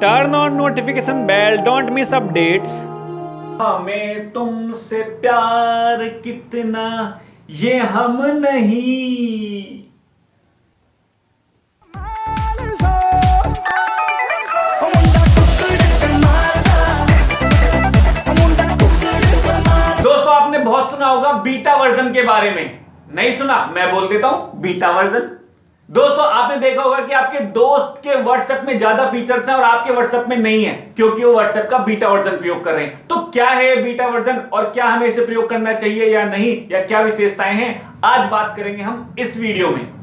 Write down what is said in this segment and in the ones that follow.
Turn on notification bell, don't miss updates. हमें तुमसे प्यार कितना ये हम नहीं। दोस्तों आपने बहुत सुना होगा बीटा वर्जन के बारे में, नहीं सुना मैं बोल देता हूं बीटा वर्जन। दोस्तों आपने देखा होगा कि आपके दोस्त के व्हाट्सएप में ज्यादा फीचर्स हैं और आपके व्हाट्सएप में नहीं है, क्योंकि वो व्हाट्सएप का बीटा वर्जन प्रयोग कर रहे हैं। तो क्या है बीटा वर्जन और क्या हमें इसे प्रयोग करना चाहिए या नहीं, या क्या विशेषताएं हैं, आज बात करेंगे हम इस वीडियो में।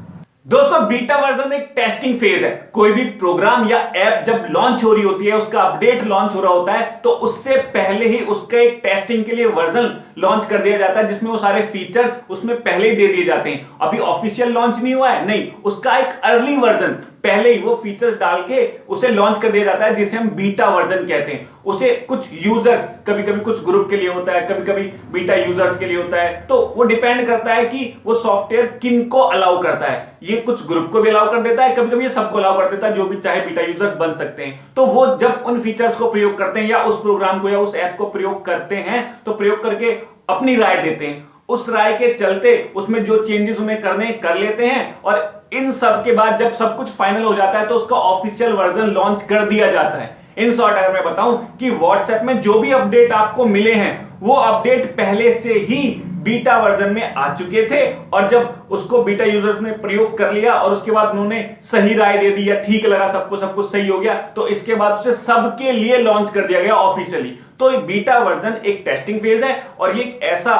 दोस्तों बीटा वर्जन एक टेस्टिंग फेज है। कोई भी प्रोग्राम या ऐप जब लॉन्च हो रही होती है, उसका अपडेट लॉन्च हो रहा होता है, तो उससे पहले ही उसका एक टेस्टिंग के लिए वर्जन लॉन्च कर दिया जाता है, जिसमें वो सारे फीचर्स उसमें पहले ही दे दिए जाते हैं। अभी ऑफिशियल लॉन्च नहीं हुआ है, नहीं, उसका एक अर्ली वर्जन पहले ही वो फीचर्स डाल के उसे लॉन्च कर दिया जाता है, जिसे हम बीटा वर्जन कहते हैं। उसे कुछ यूजर्स, कभी कभी कुछ ग्रुप के लिए होता है, कभी कभी बीटा यूजर्स के लिए होता है, तो वो डिपेंड करता है कि वो सॉफ्टवेयर किन को अलाउ करता है। ये कुछ ग्रुप को भी अलाउ कर देता है, कभी कभी ये सबको अलाउ कर देता है, जो भी चाहे बीटा यूजर्स बन सकते हैं। तो वो जब उन फीचर्स को प्रयोग करते हैं या उस प्रोग्राम को या उस ऐप को प्रयोग करते हैं, तो प्रयोग करके अपनी राय देते हैं। उस राय के चलते उसमें जो चेंजेस उन्हें करने कर लेते हैं, और इन सब के बाद जब सब कुछ फाइनल हो जाता है तो उसका ऑफिशियल वर्जन लॉन्च कर दिया जाता है। इन शॉर्ट अगर मैं बताऊं कि व्हाट्सएप में जो भी अपडेट आपको मिले हैं, वो अपडेट पहले से ही बीटा वर्जन में आ चुके थे, और जब उसको बीटा यूजर्स ने प्रयोग कर लिया और उसके बाद उन्होंने सही राय दे दी या ठीक लगा, सबको सब कुछ सही हो गया, तो इसके बाद उसे सबके लिए लॉन्च कर दिया गया ऑफिशियली। तो बीटा वर्जन एक टेस्टिंग फेज है, और ये एक ऐसा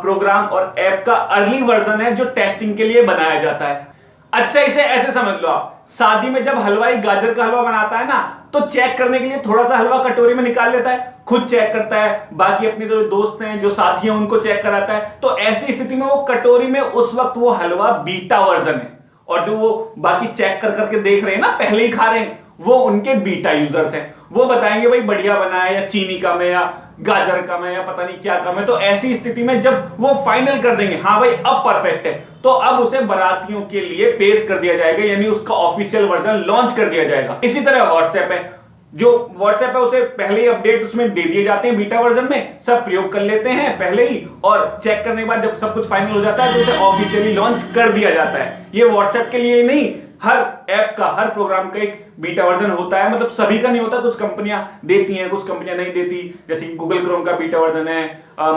प्रोग्राम और ऐप का अर्ली वर्जन है जो टेस्टिंग के लिए बनाया जाता है। अच्छा, इसे ऐसे समझ लो आप, शादी में जब हलवाई गाजर का हलवा बनाता है ना, तो चेक करने के लिए थोड़ा सा हलवा कटोरी में निकाल लेता है, खुद चेक करता है, बाकी अपने जो दोस्त हैं, जो साथी हैं, उनको चेक कराता है। तो ऐसी स्थिति में वो कटोरी में उस वक्त वो हलवा बीटा वर्जन है, और जो वो बाकी चेक कर करके देख रहे हैं ना, पहले ही खा रहे हैं, वो उनके बीटा यूजर्स हैं। वो बताएंगे भाई बढ़िया बना है, या चीनी कम है, या गाजर कम है, या पता नहीं क्या कम है। तो ऐसी स्थिति में जब वो फाइनल कर देंगे, हाँ भाई अब परफेक्ट है, तो अब उसे बारातियों के लिए पेश कर दिया जाएगा, यानी उसका ऑफिशियल वर्जन लॉन्च कर दिया जाएगा। इसी तरह व्हाट्सएप है, जो व्हाट्सएप है उसे पहले ही अपडेट उसमें दे दिए जाते हैं बीटा वर्जन में, सब प्रयोग कर लेते हैं पहले ही, और चेक करने के बाद जब सब कुछ फाइनल हो जाता है तो उसे ऑफिशियली लॉन्च कर दिया जाता है। ये व्हाट्सएप के लिए नहीं, हर ऐप का, हर प्रोग्राम का एक बीटा वर्जन होता है। मतलब सभी का नहीं होता, कुछ कंपनियां देती हैं, कुछ कंपनियां नहीं देती। जैसे गूगल क्रोम का बीटा वर्जन है,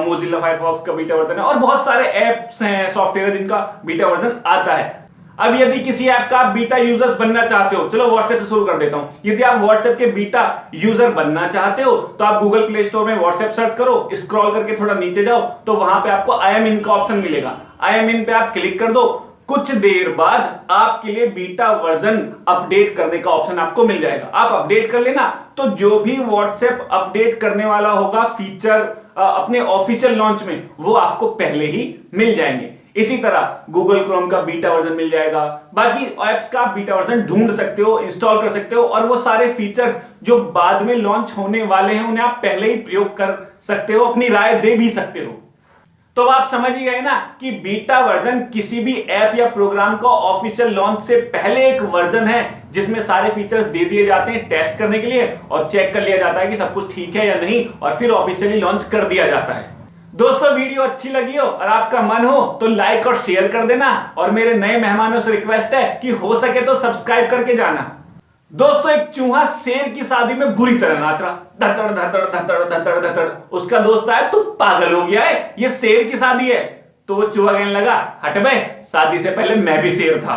मोजिल्ला फायरफॉक्स का बीटा वर्जन है, और बहुत सारे ऐप्स हैं, सॉफ्टवेयर है, जिनका बीटा वर्जन आता है। अब यदि किसी ऐप का आप बीटा यूजर्स बनना चाहते हो, चलो व्हाट्सएप से शुरू कर देता हूं। यदि आप व्हाट्सएप के बीटा यूजर बनना चाहते हो, तो आप गूगल प्ले स्टोर में व्हाट्सएप सर्च करो, स्क्रॉल करके थोड़ा नीचे जाओ, तो वहां पे आपको आई एम इन का ऑप्शन मिलेगा। आई एम इन पे आप क्लिक कर दो, कुछ देर बाद आपके लिए बीटा वर्जन अपडेट करने का ऑप्शन आपको मिल जाएगा। आप अपडेट कर लेना, तो जो भी व्हाट्सएप अपडेट करने वाला होगा फीचर अपने ऑफिशियल लॉन्च में, वो आपको पहले ही मिल जाएंगे। इसी तरह गूगल क्रोम का बीटा वर्जन मिल जाएगा, बाकी ऐप्स का आप बीटा वर्जन ढूंढ सकते हो, इंस्टॉल कर सकते हो, और वो सारे फीचर्स जो बाद में लॉन्च होने वाले हैं उन्हें आप पहले ही प्रयोग कर सकते हो, अपनी राय दे भी सकते हो। तो आप समझ ही गए ना कि बीटा वर्जन किसी भी ऐप या प्रोग्राम का ऑफिशियल लॉन्च से पहले एक वर्जन है, जिसमें सारे फीचर्स दे दिए जाते हैं टेस्ट करने के लिए, और चेक कर लिया जाता है कि सब कुछ ठीक है या नहीं, और फिर ऑफिशियली लॉन्च कर दिया जाता है। दोस्तों वीडियो अच्छी लगी हो और आपका मन हो तो लाइक और शेयर कर देना, और मेरे नए मेहमानों से रिक्वेस्ट है कि हो सके तो सब्सक्राइब करके जाना। दोस्तों एक चूहा शेर की शादी में बुरी तरह नाच रहा, धतड़ धतड़ धतड़ धतड़ धतड़। उसका दोस्त आया, तू पागल हो गया है, ये शेर की शादी है। तो वो चूहा कहने लगा, हट बे, शादी से पहले मैं भी शेर था।